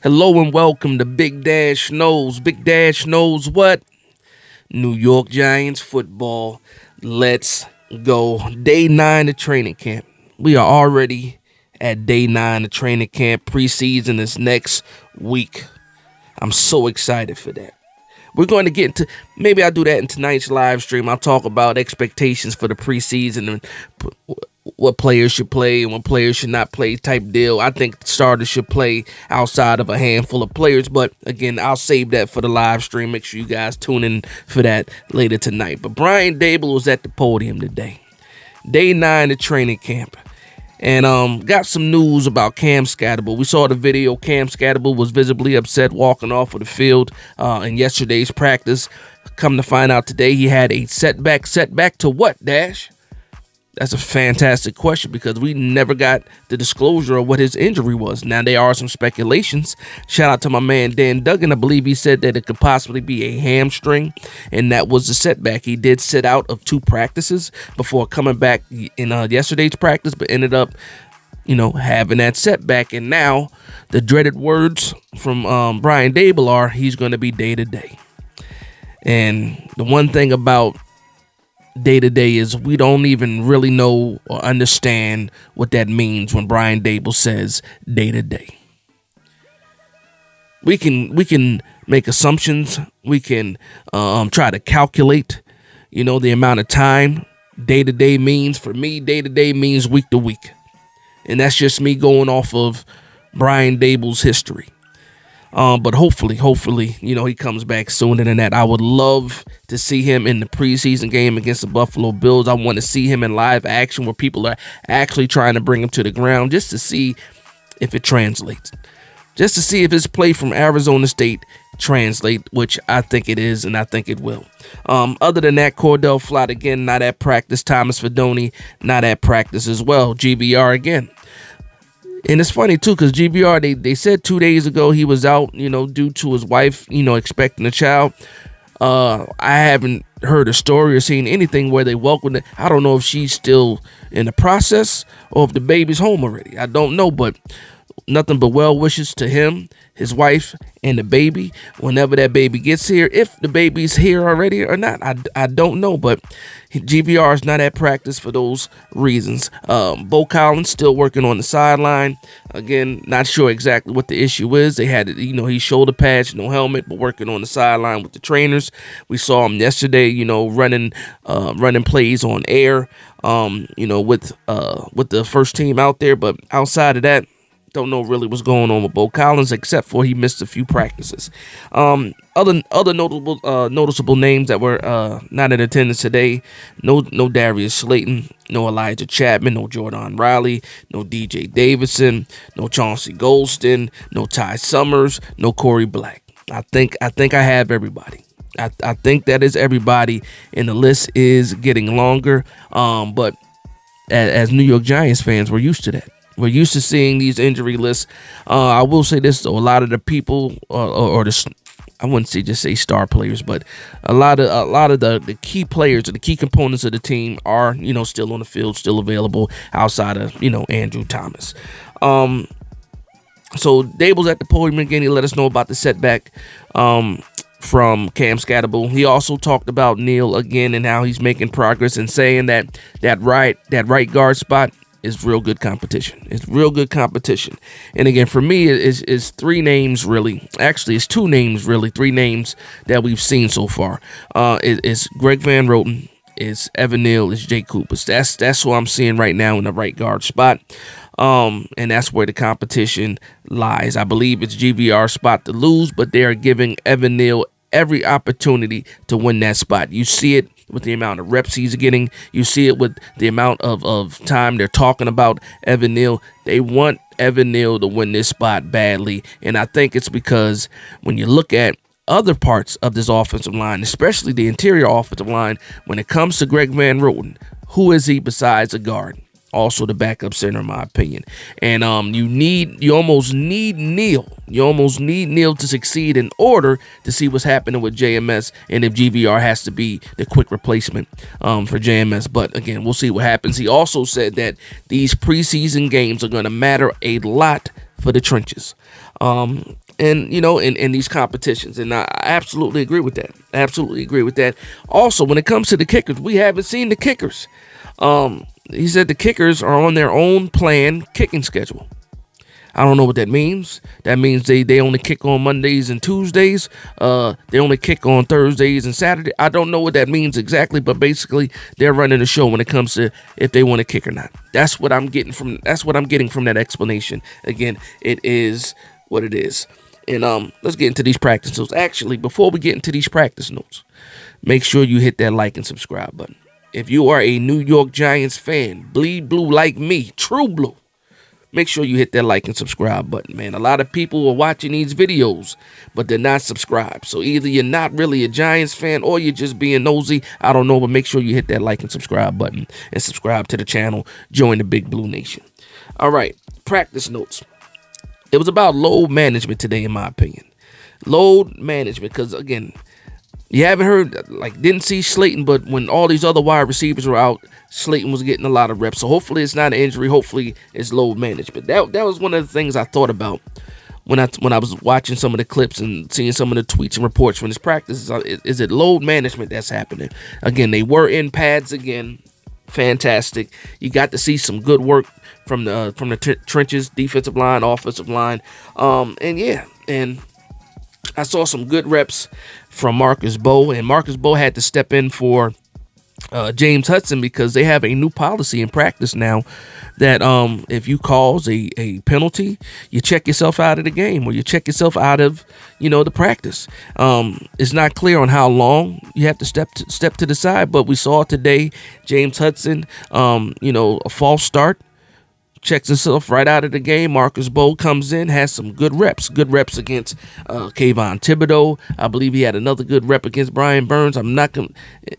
Hello and welcome to Big Dash Knows. Big Dash knows what? New York Giants football. Let's go. Day 9 of training camp. We are already at day 9 of training camp. Preseason is next week. I'm so excited for that. We're going to get into, maybe I'll do that in tonight's live stream. I'll talk about expectations for the preseason and what players should play and what players should not play type deal. I think starters should play outside of a handful of players, but again, I'll save that for the live stream. Make sure you guys tune in for that later tonight. But Brian Daboll was at the podium today. Day 9 of training camp. And got some news about Cam Skattebo. We saw the video. Cam Skattebo was visibly upset walking off of the field in yesterday's practice. Come to find out today he had a setback. Setback to what, Dash? That's a fantastic question because we never got the disclosure of what his injury was. Now, there are some speculations. Shout out to my man Dan Duggan. I believe he said that it could possibly be a hamstring, and that was the setback. He did sit out of 2 practices before coming back in yesterday's practice, but ended up, having that setback. And now the dreaded words from Brian Daboll are he's going to be day-to-day. And the one thing about day-to-day is we don't even really know or understand what that means when Brian Daboll says day-to-day. We can make assumptions. We can try to calculate, the amount of time day-to-day means. For me, day-to-day means week to week. And that's just me going off of Brian Daboll's history. But hopefully, he comes back sooner than that. I would love to see him in the preseason game against the Buffalo Bills. I want to see him in live action where people are actually trying to bring him to the ground just to see if it translates. Just to see if his play from Arizona State translates, which I think it is, and I think it will. Other than that, Cordell Flott, again, not at practice. Thomas Fidone, not at practice as well. GBR again. And it's funny, too, because GBR, they said 2 days ago he was out, due to his wife, expecting a child. I haven't heard a story or seen anything where they welcomed it. I don't know if she's still in the process or if the baby's home already. I don't know, but nothing but well wishes to him, his wife, and the baby whenever that baby gets here. If the baby's here already or not, I don't know, but GVR is not at practice for those reasons. Bo Collins still working on the sideline. Again, not sure exactly what the issue is. They had, he shoulder pads, no helmet, but working on the sideline with the trainers. We saw him yesterday, running plays on air, with the first team out there. But outside of that, don't know really what's going on with Bo Collins, except for he missed a few practices. Other noticeable names that were not in attendance today: no Darius Slayton, no Elijah Chapman, no Jordan Riley, no DJ Davidson, no Chauncey Golston, no Ty Summers, no Corey Black. I think I have everybody. I think that is everybody, and the list is getting longer. But as New York Giants fans, we're used to that. We're used to seeing these injury lists. I will say this, though. A lot of the people, or I wouldn't say star players, but a lot of the key players or the key components of the team are, still on the field, still available outside of, Andrew Thomas. So Daboll's at the podium again. He let us know about the setback from Cam Skattebo. He also talked about Neal again and how he's making progress and saying that right guard spot is real good competition. It's real good competition. And again, for me, it's 3 names really. Actually, it's 2 names really. 3 names that we've seen so far. It's Greg Van Roten, it's Evan Neal, it's Jake Cooper. That's who I'm seeing right now in the right guard spot. And that's where the competition lies. I believe it's GVR's spot to lose, but they are giving Evan Neal every opportunity to win that spot. You see it with the amount of reps he's getting. You see it with the amount of time they're talking about Evan Neal. They want Evan Neal to win this spot badly, and I think it's because when you look at other parts of this offensive line, especially the interior offensive line, when it comes to Greg Van Roten, who is he besides a guard? Also the backup center, in my opinion. And you almost need Neal. You almost need Neal to succeed in order to see what's happening with JMS and if GVR has to be the quick replacement for JMS. But again, we'll see what happens. He also said that these preseason games are going to matter a lot for the trenches. and in these competitions. And I absolutely agree with that. Absolutely agree with that. Also, when it comes to the kickers, we haven't seen the kickers. He said the kickers are on their own planned kicking schedule. I don't know what that means. That means they only kick on Mondays and Tuesdays. They only kick on Thursdays and Saturday. I don't know what that means exactly, but basically they're running the show when it comes to if they want to kick or not. That's what I'm getting from that explanation. Again, it is what it is. And let's get into these practice notes. Actually, before we get into these practice notes, make sure you hit that like and subscribe button. If you are a New York Giants fan, bleed blue like me, true blue, make sure you hit that like and subscribe button, man. A lot of people are watching these videos, but they're not subscribed. So either you're not really a Giants fan or you're just being nosy. I don't know, but make sure you hit that like and subscribe button and subscribe to the channel. Join the Big Blue Nation. All right, practice notes. It was about load management today, in my opinion. Load management, because, again, you haven't heard, didn't see Slayton, but when all these other wide receivers were out, Slayton was getting a lot of reps. So hopefully it's not an injury. Hopefully it's load management. That was one of the things I thought about when I was watching some of the clips and seeing some of the tweets and reports from his practices. Is it load management that's happening? Again, they were in pads again. Fantastic. You got to see some good work from the trenches, defensive line, offensive line. And I saw some good reps from Marcus Bowe, and Marcus Bowe had to step in for James Hudson because they have a new policy in practice now that if you cause a penalty, you check yourself out of the game or you check yourself out of the practice. It's not clear on how long you have to step to the side, but we saw today James Hudson, a false start. Checks himself right out of the game. Marcus Bowe comes in, has some good reps against Kayvon Thibodeau. I believe he had another good rep against Brian Burns.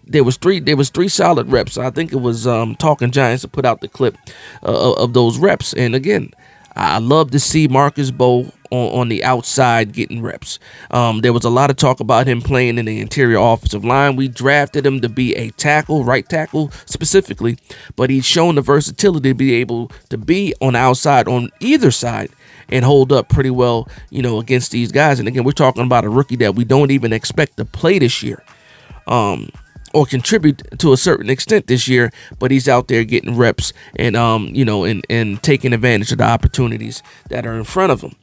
There was three solid reps. I think it was Talking Giants to put out the clip of those reps. And again, I love to see Marcus Bowe on the outside getting reps. There was a lot of talk about him playing in the interior offensive line. We drafted him to be a tackle, right tackle specifically, but he's shown the versatility to be able to be on the outside on either side and hold up pretty well, against these guys. And again, we're talking about a rookie that we don't even expect to play this year. Or contribute to a certain extent this year, but he's out there getting reps and and taking advantage of the opportunities that are in front of him.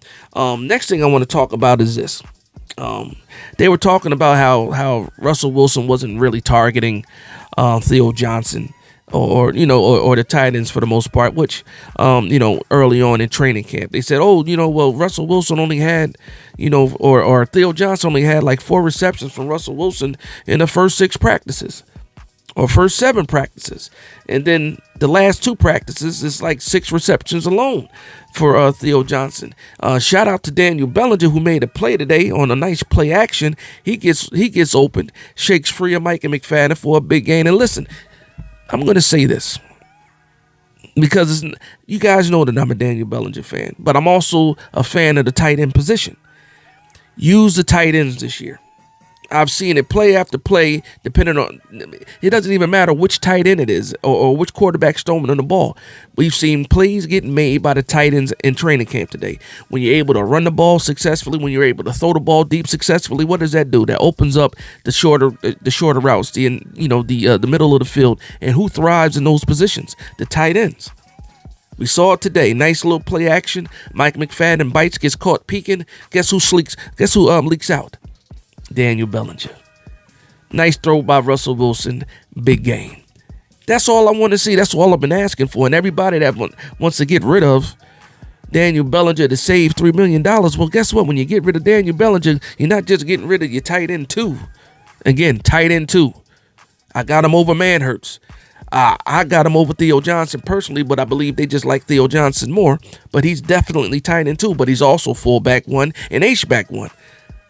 Next thing I want to talk about is this. They were talking about how Russell Wilson wasn't really targeting Theo Johnson or the tight ends for the most part, which early on in training camp they said, Russell Wilson only had or Theo Johnson only had like 4 receptions from Russell Wilson in the first 6 practices or first 7 practices, and then the last 2 practices is like 6 receptions alone for Theo Johnson. Shout out to Daniel Bellinger, who made a play today on a nice play action. He gets open, shakes free of Micah McFadden for a big gain. And listen, I'm going to say this because you guys know that I'm a Daniel Bellinger fan, but I'm also a fan of the tight end position. Use the tight ends this year. I've seen it play after play, depending on, it doesn't even matter which tight end it is or which quarterback's throwing on the ball. We've seen plays getting made by the tight ends in training camp today. When you're able to run the ball successfully, when you're able to throw the ball deep successfully, what does that do? That opens up the shorter routes, the middle of the field. And who thrives in those positions? The tight ends. We saw it today. Nice little play action. Mike McFadden bites, gets caught peeking. Guess who leaks out? Daniel Bellinger. Nice throw by Russell Wilson. Big game. That's all I want to see. That's all I've been asking for. And everybody that wants to get rid of Daniel Bellinger to save $3 million, well, guess what? When you get rid of Daniel Bellinger, you're not just getting rid of your tight end too. Again, tight end too. I got him over Manhurts. I got him over Theo Johnson personally, but I believe they just like Theo Johnson more. But he's definitely tight end too. But he's also fullback 1 and H-back 1.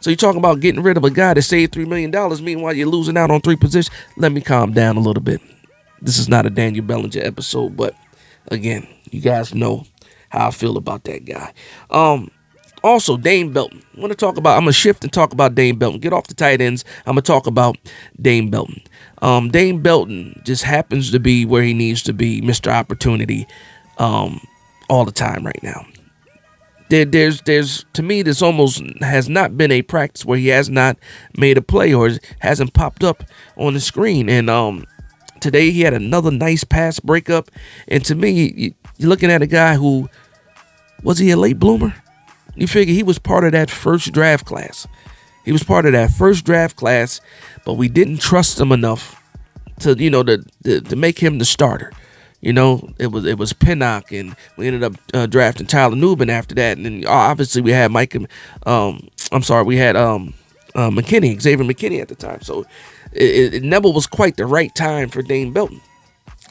So you're talking about getting rid of a guy that saved $3 million. Meanwhile, you're losing out on 3 positions. Let me calm down a little bit. This is not a Daniel Bellinger episode, but again, you guys know how I feel about that guy. Also, Dane Belton. I'm going to shift and talk about Dane Belton. Get off the tight ends. I'm going to talk about Dane Belton. Dane Belton just happens to be where he needs to be, Mr. Opportunity, all the time right now. there's to me, this almost has not been a practice where he has not made a play or hasn't popped up on the screen. And today he had another nice pass breakup. And to me, you're looking at a guy who, was he a late bloomer? You figure he was part of that first draft class. But we didn't trust him enough to make him the starter. It was Pinnock, and we ended up drafting Tyler Nubin after that, and then obviously we had Xavier McKinney at the time. So it never was quite the right time for Dane Belton.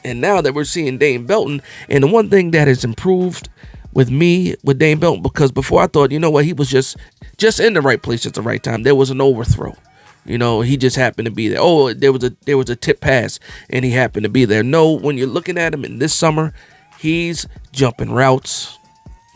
And now that we're seeing Dane Belton, and the one thing that has improved with Dane Belton, because before I thought, he was just in the right place at the right time. There was an overthrow. He just happened to be there. Oh, there was a tip pass, and he happened to be there. No, when you're looking at him in this summer, he's jumping routes.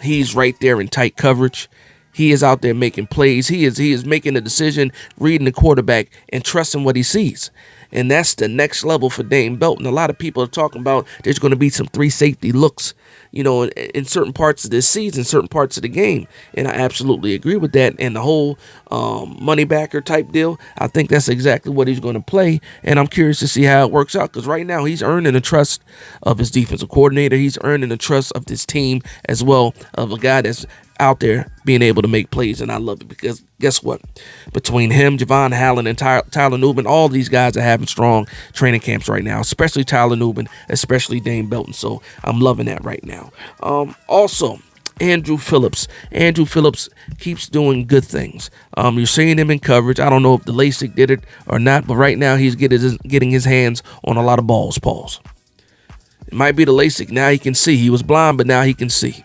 He's right there in tight coverage. He is out there making plays. He is making a decision, reading the quarterback, and trusting what he sees. And that's the next level for Dane Belton. A lot of people are talking about there's going to be some 3 safety looks, in certain parts of this season, certain parts of the game. And I absolutely agree with that. And the whole money backer type deal, I think that's exactly what he's going to play. And I'm curious to see how it works out, because right now he's earning the trust of his defensive coordinator. He's earning the trust of this team as well, of a guy that's out there being able to make plays. And I love it, because guess what? Between him, Javon Allen, and Tyler Nubin, all these guys are having strong training camps right now, especially Tyler Nubin, especially Dane Belton. So I'm loving that right now. Also, Andrew Phillips. Andrew Phillips keeps doing good things. You're seeing him in coverage. I don't know if the LASIK did it or not, but right now he's getting his hands on a lot of balls. Pause. It might be the LASIK. Now he can see. He was blind, but now he can see.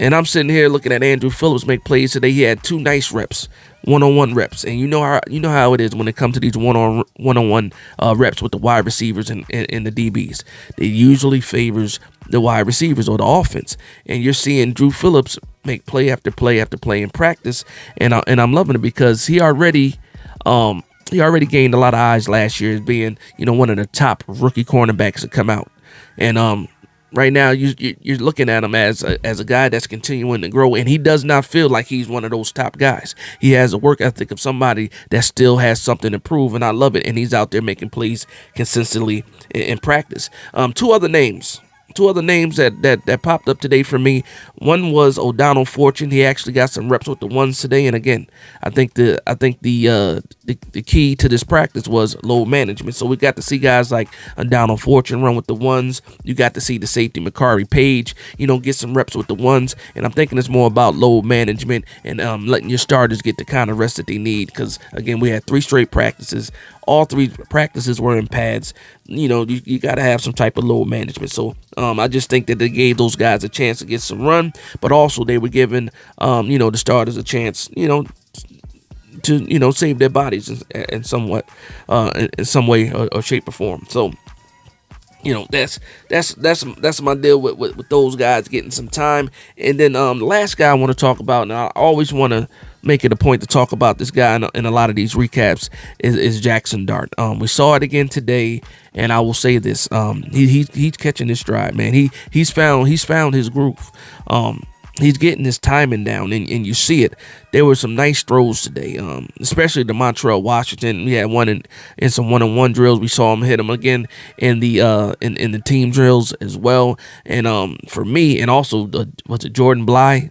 And I'm sitting here looking at Andrew Phillips make plays today. He had 2 nice reps, one-on-one reps. And you know how it is when it comes to these one-on-one reps with the wide receivers and the DBs. It usually favors the wide receivers or the offense. And you're seeing Drew Phillips make play after play after play in practice. And I'm loving it, because he already gained a lot of eyes last year as being, one of the top rookie cornerbacks to come out. And right now, you're looking at him as a guy that's continuing to grow, and he does not feel like he's one of those top guys. He has a work ethic of somebody that still has something to prove, and I love it. And he's out there making plays consistently in practice. Two other names that popped up today for me. One was O'Donnell Fortune. He actually got some reps with the ones today, and again, I think the key to this practice was load management. So we got to see guys like O'Donnell Fortune run with the ones. You got to see the safety Makari Page, get some reps with the ones. And I'm thinking it's more about load management and letting your starters get the kind of rest that they need. Because again, we had 3 straight practices. All 3 practices were in pads. You got to have some type of load management. So I just think that they gave those guys a chance to get some run, but also they were giving the starters a chance, to save their bodies in some way or shape or form. So that's my deal with those guys getting some time. And then the last guy I want to talk about, and I always want to make it a point to talk about this guy in a lot of these recaps, is Jackson Dart. We saw it again today, and I will say this: he's catching his stride, man. He's found his groove. He's getting his timing down, and you see it. There were some nice throws today, especially to Montrell Washington. We had one in some one-on-one drills. We saw him hit him again in the team drills as well. And for me, and also was it Jordan Bly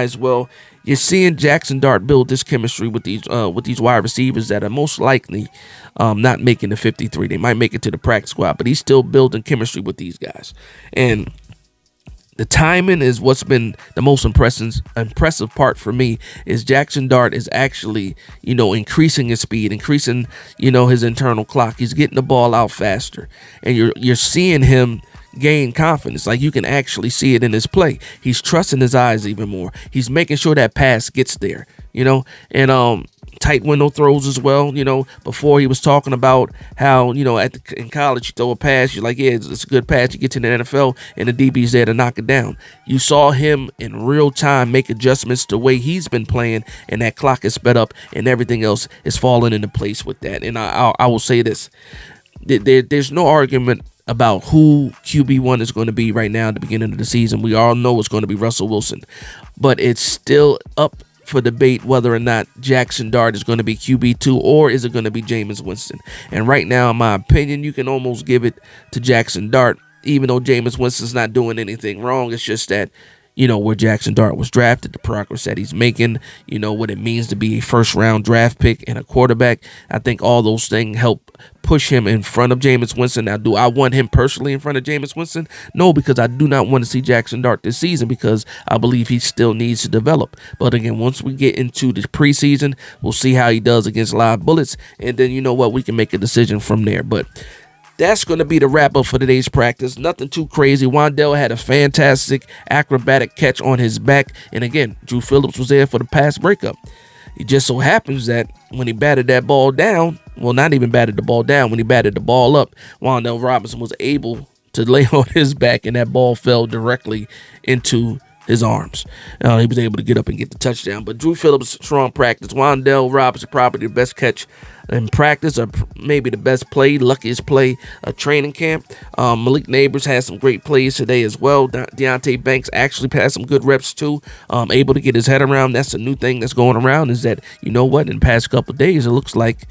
as well. You're seeing Jackson Dart build this chemistry with these wide receivers that are most likely not making the 53. They might make it to the practice squad, but he's still building chemistry with these guys. And the timing is what's been the most impressive part for me. Is Jackson Dart is actually, increasing his speed, increasing, his internal clock. He's getting the ball out faster, and you're seeing him gain confidence. Like, you can actually see it in his play. He's trusting his eyes even more. He's making sure that pass gets there, and tight window throws as well. Before he was talking about how, in college you throw a pass, you're like, yeah, it's a good pass. You get to the NFL and the DB's there to knock it down. You saw him in real time make adjustments to the way he's been playing, and that clock is sped up and everything else is falling into place with that. And I will say this, there's no argument about who QB1 is going to be right now at the beginning of the season. We all know it's going to be Russell Wilson, but it's still up for debate whether or not Jackson Dart is going to be QB2 or is it going to be Jameis Winston. And right now, in my opinion, you can almost give it to Jackson Dart, even though Jameis Winston's not doing anything wrong. It's just that, where Jackson Dart was drafted, the progress that he's making, what it means to be a first-round draft pick and a quarterback. I think all those things help push him in front of Jameis Winston. Now, do I want him personally in front of Jameis Winston? No, because I do not want to see Jackson Dart this season because I believe he still needs to develop. But again, once we get into the preseason, we'll see how he does against live bullets, and then we can make a decision from there. But that's going to be the wrap-up for today's practice. Nothing too crazy. Wan'Dale had a fantastic acrobatic catch on his back. And again, Drew Phillips was there for the pass breakup. It just so happens that when he batted that ball down, well, not even batted the ball down, when he batted the ball up, Wan'Dale Robinson was able to lay on his back, and that ball fell directly into his arms. He was able to get up and get the touchdown. But Drew Phillips, strong practice. Wan'Dale Robinson, probably the best catch in practice, or maybe the best play, luckiest play of training camp. Malik Neighbors had some great plays today as well. Deontay Banks actually had some good reps too, able to get his head around. That's a new thing that's going around, is that, in the past couple of days, it looks like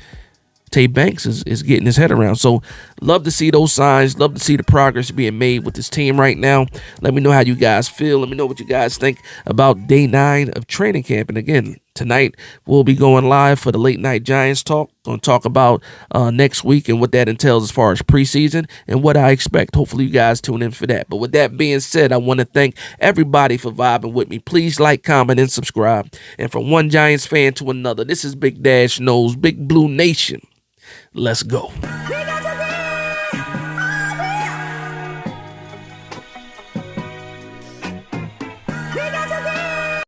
Tay Banks is getting his head around. So love to see those signs. Love to see the progress being made with this team right now. Let me know how you guys feel. Let me know what you guys think about day 9 of training camp. And again, tonight we'll be going live for the late night Giants talk. Going to talk about next week and what that entails as far as preseason and what I expect. Hopefully you guys tune in for that. But with that being said, I want to thank everybody for vibing with me. Please like, comment, and subscribe. And from one Giants fan to another, this is Big Dash Knows, Big Blue Nation. Let's go.